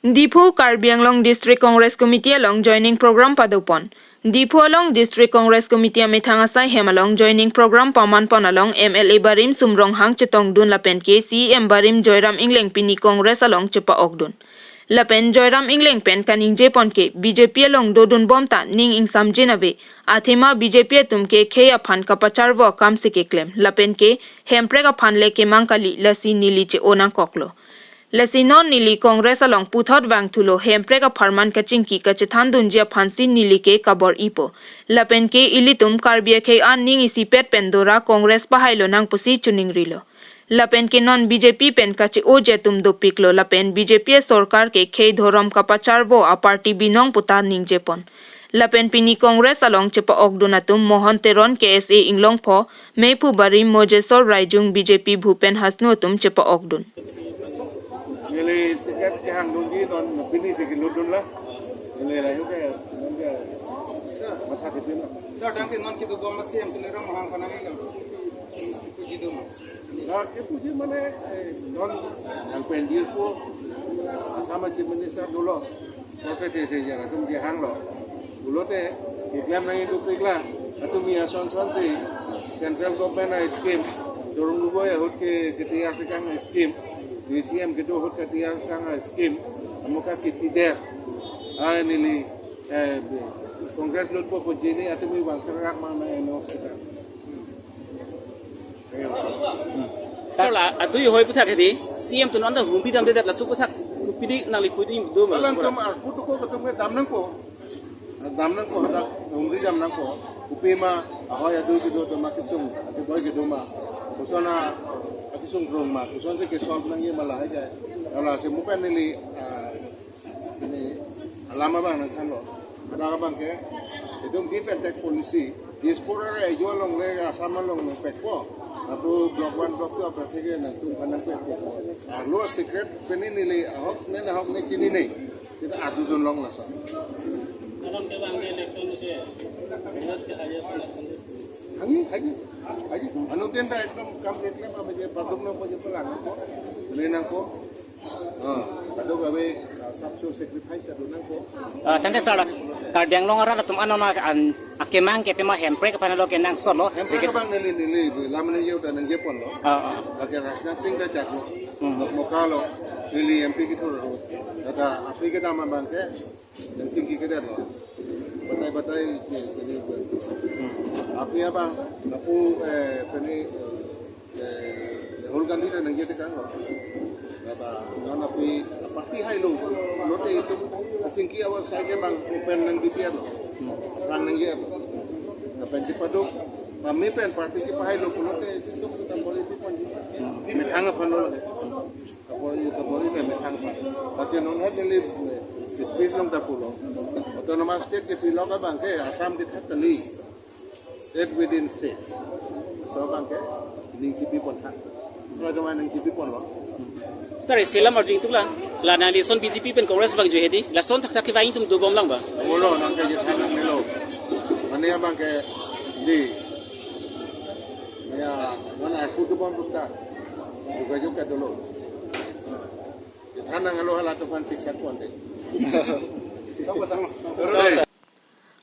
Dipo Karbi Anglong District Congress Committee along joining program padupon. Dipo along District Congress Committee amethangasai hem along joining program paman pon along MLA Barim Sumrong Hang Chetong Dun Lapen ke CM Barim Joyram Ingleng Pini Congress along Chepa Ogdun. Lapen Joyram Ingleng pen kaning Jepon ke BJP along Dodun Bomta Ning Ing Samjinabe Athema BJP tumke Kheya Phan Kapacharvo Kam Sike Klem Lapen ke Hemprega Phan Leke Mangkali Lasi Nili Che Onang Koklo. Lasinon nili Congress along puthot wang thulo hemprega farman kachingki kachethan dunjia phansi nili ke kabor ipo lapen ke ilitum karbia ke an ning isi pet pendora Congress pahailo nang pusi chuning rilo lapen ke non BJP pen kache o jetum do piklo lapen BJP sarkar ke khei dhoram kapacharbo a party binong puta ning jepon lapen pini Congress along chepa ogdunatum mohon teron KSA inglong pho meipu barim mojesor raijung BJP bhupen hasnutum chepa ogdun Ele tiket ke hang dungi non pini se kiludun lah. Ele layu ke non ke masa itu lah. Sir, dang non kita gom masih yang tulis orang panami kan. Puji tu mah. Nah, ke puji mana non yang pendir ko sama chief minister dulu. Oke desa jangan tum ke hang lo. Dulu teh iklan nang itu iklan. Atau mia son si central government scheme. Dorong dulu ya hut ke ketiak sekarang scheme. DCM gitu hut ketiak kang scheme amuka kitider nili Kongres lot po pujini atau mi bang serak mana eno kita Sala atu yo hoy puthak hedi CM tu non da humpi dam de la su puthak kupidi nali pudi do ma alam kam aku tu ko betul ke damnang ko ada humri damnang ko upima ahoy adu gitu to makisung atu boy gitu ma kusona kisung rumah, kuson se kesol nang ye malah aja. Kalau se muka nili ini alama bang nang kalo. Ada bang ke? Itu di pentek polisi. Diaspora re jual long le sama long nang pekpo. Abu blok 1 blok 2 apa sih nang tum kanang pekpo. Lalu secret peni nili ahok ne cini ne. Kita adu don long laso. Alam ke bang election itu Congress ke highest election Haji. Anu tenda ekdom kam dekle ma be padum na po je pelang ko. Lenang ko. Ado gawe sabso sacrifice ado nang ko. Tante sala Karbi Anglong ara tum anona an akemang ke pema hempre ke panalo ke nang solo. Hempre ka bang nili lamane yo dan nang Jepon lo. Ake Rasna Singh da jaklo. Mokalo nili MP ki thoro. Ada api ke nama bang ke dan tinggi ke dar lo. Batai ini api abang napu peni hulgan diri nang jete kang kata non api parti hai lo lote itu asingki awal saya bang open nang DPR lo rang nang yer apa paduk kami pen parti ki hai lo lote itu sudah politik pun metang apa lo politik metang apa kasi non ada li space long tapulo autonomous state ke pilo ka bang ke Assam di Thatali state within state so bang ke ning kipi pon ha raja man ning kipi pon lo Sorry, silam arjing tu lah. La na lison BJP pen Congress bang jo hedi. La son tak ki vain tum do gom lang ba. Molo nang ke jithan nang melo mane bang ke di ya mana futu pon bukta juga dulu jithan nang lo hala to pan siksa pon de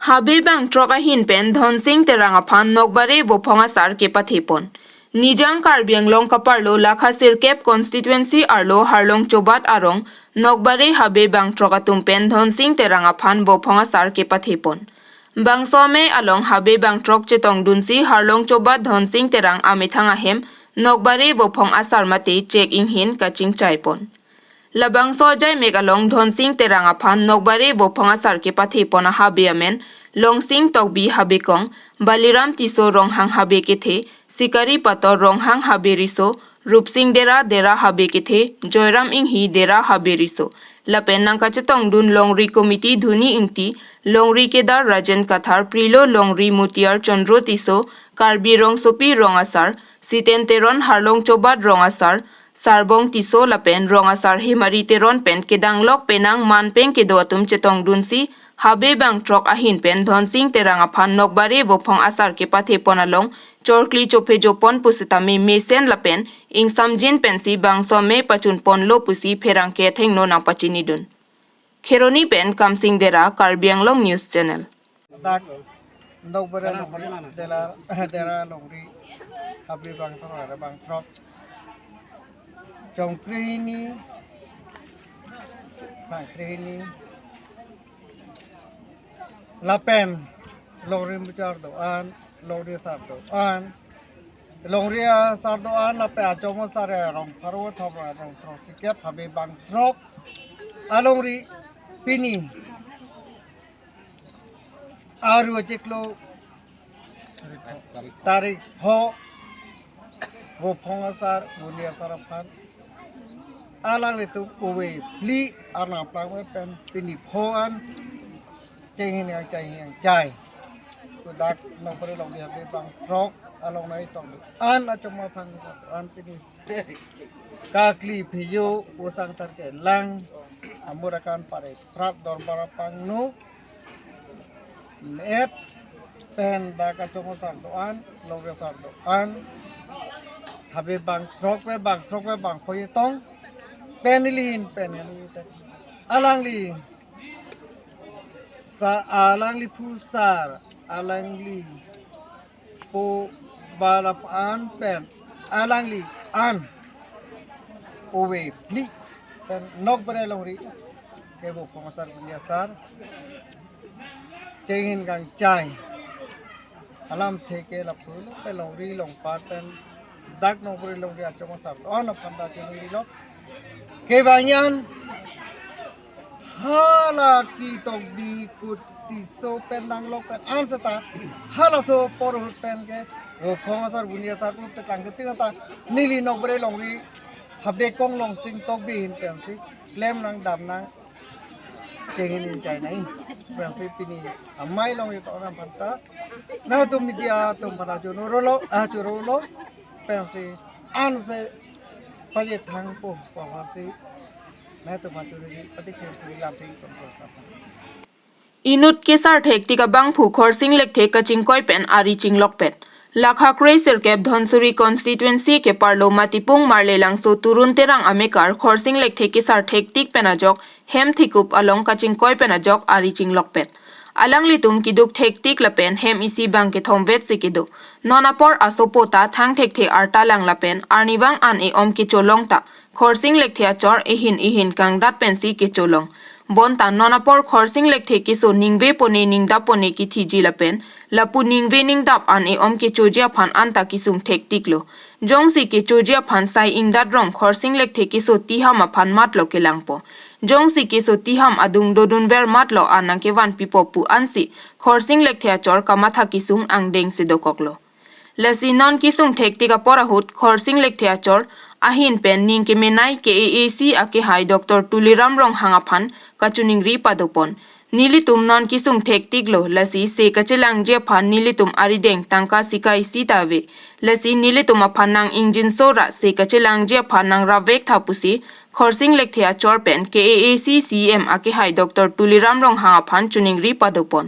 Habibang troka hin pen dhonsing teranga phan nokbare bophonga sar ke pathepon Nijang Karbi Anglong kaparlo lakha sirkep constituency arlo harlong chobat arong nokbare Habibang troka tumpen dhonsing teranga phan bophonga sar ke pathepon bangsome along Habibang trok chetong dunsi harlong chobat dhonsing terang amithanga hem nokbare bophong asar mate check in hin kaching chaipon Labang sojai megalong dhonsing teranga phan nokbare bophonga sarke pathe pona habiamen longsing tokbi habekong baliram tiso ronghang habekethe sikari pator ronghang haberiso rupsing dera habekethe joyram inghi dera haberiso lapen nangka chetong dun longri committee dhuni ingti longri kedar rajan kathar prilo longri mutiar chandro tiso karbi rongsopi rongasar sitenteron harlong chobat rongasar Sarbong tiso lapen rongasar himari teron pen kedanglok penang manpeng kedoatum chetong dunsi habe bang trok ahin pen dhonsing teranga phan nokbare bophong asar ke pathe ponalong chorkli chope jopon pusitame mesen lapen ing samjin pensi bang some pachun ponlo pusi pherang ke thengno na pachini dun Kheroni pen Kamsing Dera Karbi Anglong News Channel. Dak ndok bere longri dera longri habi bang thora bang throk chong krini bang krini lapen longri muchar do an longri sar do an longri sar do an lape achom sare rong pharo thora rong throk sikep habi bang throk alongri pini Aru ceklo tarik ho wo phongasar wuni asaraphan alang itu uwe pli arna plangwe pen pini phoan cengin yang cai kudak nopere long dia be bang trok along nai tong an acoma phang an pini kakli phiyo usang tar ke lang amurakan pare prap dor parapang nu net pen da kacong sar doan longre sar doan habe bang trok we bang khoy tong penilin alang li sa alang li pusar alang li po balap an pen alang li an owe pli pen nok bere longri ke bo komasar biasar cengin gang cai alam theke la phul pe long ri long pat pen dak no bri long ri achong sar on panda cheni lo ke banyan hala ki tok di kut ti so pen nang lo pen an sata hala so por pen ke o phong sar bunia sar pu te tang ke ta nili no bri long ri habe kong long sing tok bi hin pen si klem nang dam nang cengin in chai nai prinsip ini amai long itu orang panta nah tu media tu pada jorolo jorolo prinsip an se paje thang po pawasi nah tu macam ni pati kesi lampi tu Inut kesar thek tika bang phu khorsing lek thek kaching koi pen ari chinglok pet lakha krei sirkep dhonsuri constituency ke parlo matipung marle langso turun terang amekar khorsing lek thek kesar thek tik penajok hem thikup along kaching koi penajok ari chinglok pet alang litum kiduk thek tik lapen hem isi bang ke thombet sikidu nonapor asopota thang thek the arta lang lapen arniwang an e om ki cholongta khorsing lek thea chor ehin kangdat pensi ke cholong bonta nonapor khorsing lek the ki so ningbe pone ningda pone ki thiji lapen lapu ningve ningdap an e om ke chojia phan anta ki sung thek tiklo jongsi ke chojia phan sai ingdat rom khorsing lek the ki so tiha ma phan matlo ke langpo jongsi ke so tiham adung dodun ver matlo anang ke wan pipo pu ansi khorsing lek thea chor kamatha ki sung angdeng se dokoklo lasi non ki sung thek tika porahut khorsing lek thea chor ahin pen ning ke menai ke AAC ake hai Dr. Tuliram rong hangaphan kachuning ri padopon nilitum non ki sung thek tiklo lasi se kachelang je phan nilitum arideng tangka sikai sitawe lasi nilitum aphanang engine sora se kachelang je phanang ravek thapusi khorsing lek thea chor pen ke AAC CM ake hai Dr. Tuliram rong hangaphan chuning ri padopon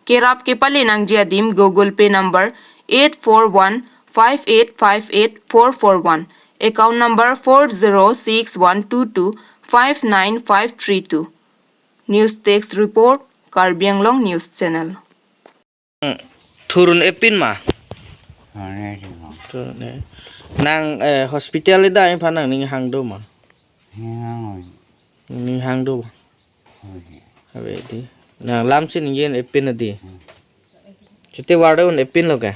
kerap ke palinang jiadim Google Pay number 84158584441 account number 406122595532 News Text Report Karbi Anglong News Channel Turun epin ma nang hospital ida yang panang ning hang do ma ning hang do habe di nang lam sin yen epin adi chute wada un epin lo ka